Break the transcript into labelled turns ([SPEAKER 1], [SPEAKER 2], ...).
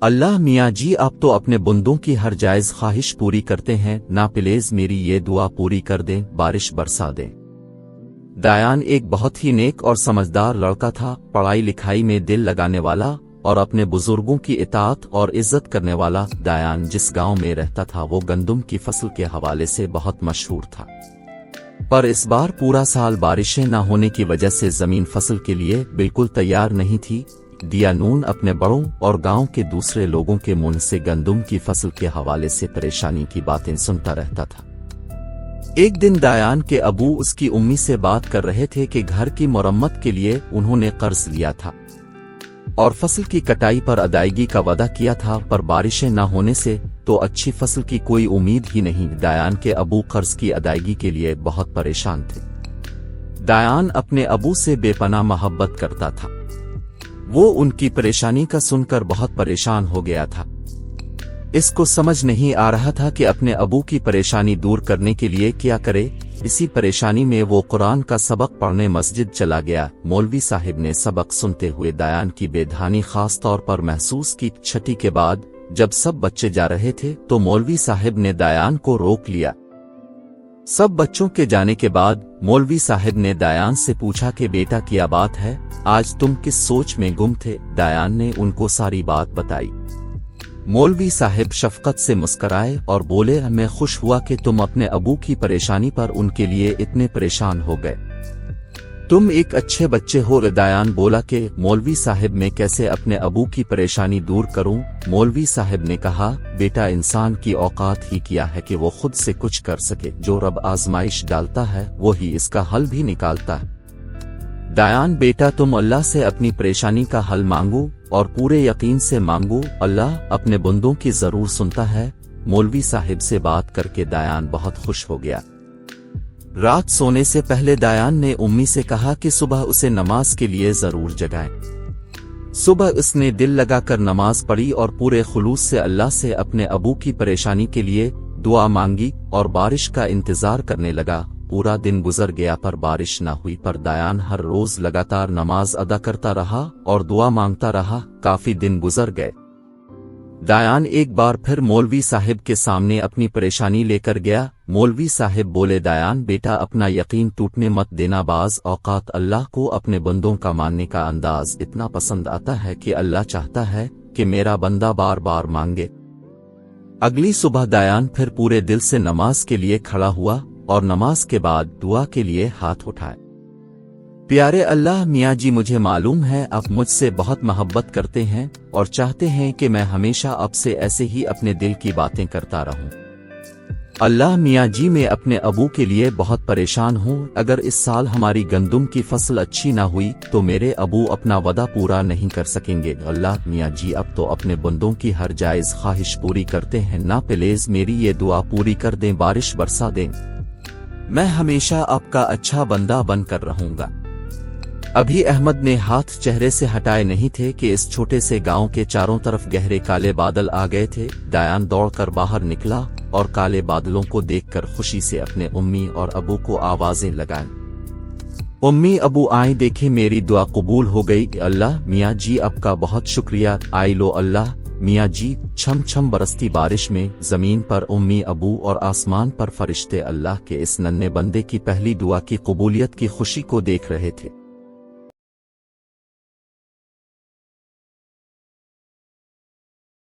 [SPEAKER 1] اللہ میاں جی آپ تو اپنے بندوں کی ہر جائز خواہش پوری کرتے ہیں، نا پلیز میری یہ دعا پوری کر دیں، بارش برسا دیں۔ دایان ایک بہت ہی نیک اور سمجھدار لڑکا تھا، پڑھائی لکھائی میں دل لگانے والا اور اپنے بزرگوں کی اطاعت اور عزت کرنے والا۔ دایان جس گاؤں میں رہتا تھا وہ گندم کی فصل کے حوالے سے بہت مشہور تھا، پر اس بار پورا سال بارشیں نہ ہونے کی وجہ سے زمین فصل کے لیے بالکل تیار نہیں تھی۔ دیانون اپنے بڑوں اور گاؤں کے دوسرے لوگوں کے منہ سے گندم کی فصل کے حوالے سے پریشانی کی باتیں سنتا رہتا تھا۔ ایک دن دایان کے ابو اس کی امی سے بات کر رہے تھے کہ گھر کی مرمت کے لیے انہوں نے قرض لیا تھا اور فصل کی کٹائی پر ادائیگی کا وعدہ کیا تھا، پر بارشیں نہ ہونے سے تو اچھی فصل کی کوئی امید ہی نہیں۔ دایان کے ابو قرض کی ادائیگی کے لیے بہت پریشان تھے۔ دایان اپنے ابو سے بے پناہ محبت کرتا تھا، وہ ان کی پریشانی کا سن کر بہت پریشان ہو گیا تھا۔ اس کو سمجھ نہیں آ رہا تھا کہ اپنے ابو کی پریشانی دور کرنے کے لیے کیا کرے۔ اسی پریشانی میں وہ قرآن کا سبق پڑھنے مسجد چلا گیا۔ مولوی صاحب نے سبق سنتے ہوئے دایان کی بے دھیانی خاص طور پر محسوس کی۔ چھٹی کے بعد جب سب بچے جا رہے تھے تو مولوی صاحب نے دایان کو روک لیا۔ سب بچوں کے جانے کے بعد مولوی صاحب نے دایان سے پوچھا کہ بیٹا کیا بات ہے، آج تم کس سوچ میں گم تھے؟ دایان نے ان کو ساری بات بتائی۔ مولوی صاحب شفقت سے مسکرائے اور بولے، میں خوش ہوا کہ تم اپنے ابو کی پریشانی پر ان کے لیے اتنے پریشان ہو گئے، تم ایک اچھے بچے ہو۔ دایان بولا کہ مولوی صاحب میں کیسے اپنے ابو کی پریشانی دور کروں؟ مولوی صاحب نے کہا، بیٹا انسان کی اوقات ہی کیا ہے کہ وہ خود سے کچھ کر سکے، جو رب آزمائش ڈالتا ہے وہی اس کا حل بھی نکالتا ہے۔ دایان بیٹا تم اللہ سے اپنی پریشانی کا حل مانگو اور پورے یقین سے مانگو، اللہ اپنے بندوں کی ضرور سنتا ہے۔ مولوی صاحب سے بات کر کے دایان بہت خوش ہو گیا۔ رات سونے سے پہلے دایان نے امی سے کہا کہ صبح اسے نماز کے لیے ضرور جگائیں۔ صبح اس نے دل لگا کر نماز پڑھی اور پورے خلوص سے اللہ سے اپنے ابو کی پریشانی کے لیے دعا مانگی اور بارش کا انتظار کرنے لگا۔ پورا دن گزر گیا پر بارش نہ ہوئی، پر دایان ہر روز لگاتار نماز ادا کرتا رہا اور دعا مانگتا رہا۔ کافی دن گزر گئے۔ دایان ایک بار پھر مولوی صاحب کے سامنے اپنی پریشانی لے کر گیا۔ مولوی صاحب بولے، دایان بیٹا اپنا یقین ٹوٹنے مت دینا، بعض اوقات اللہ کو اپنے بندوں کا ماننے کا انداز اتنا پسند آتا ہے کہ اللہ چاہتا ہے کہ میرا بندہ بار بار مانگے۔ اگلی صبح دایان پھر پورے دل سے نماز کے لیے کھڑا ہوا اور نماز کے بعد دعا کے لیے ہاتھ اٹھائے۔ پیارے اللہ میاں جی، مجھے معلوم ہے آپ مجھ سے بہت محبت کرتے ہیں اور چاہتے ہیں کہ میں ہمیشہ آپ سے ایسے ہی اپنے دل کی باتیں کرتا رہوں۔ اللہ میاں جی، میں اپنے ابو کے لیے بہت پریشان ہوں، اگر اس سال ہماری گندم کی فصل اچھی نہ ہوئی تو میرے ابو اپنا وعدہ پورا نہیں کر سکیں گے۔ اللہ میاں جی، اب تو اپنے بندوں کی ہر جائز خواہش پوری کرتے ہیں، نا پلیز میری یہ دعا پوری کر دیں، بارش برسا دیں، میں ہمیشہ آپ کا اچھا بندہ بن کر رہوں گا۔ ابھی احمد نے ہاتھ چہرے سے ہٹائے نہیں تھے کہ اس چھوٹے سے گاؤں کے چاروں طرف گہرے کالے بادل آ گئے تھے۔ دایان دوڑ کر باہر نکلا اور کالے بادلوں کو دیکھ کر خوشی سے اپنے امی اور ابو کو آوازیں لگائیں۔ امی ابو آئیں، دیکھیں میری دعا قبول ہو گئی۔ اللہ میاں جی آپ کا بہت شکریہ، آئی لو اللہ میاں جی۔ چھم چھم برستی بارش میں زمین پر امی ابو اور آسمان پر فرشتے اللہ کے اس ننھے بندے کی پہلی دعا کی قبولیت کی خوشی کو دیکھ رہے تھے۔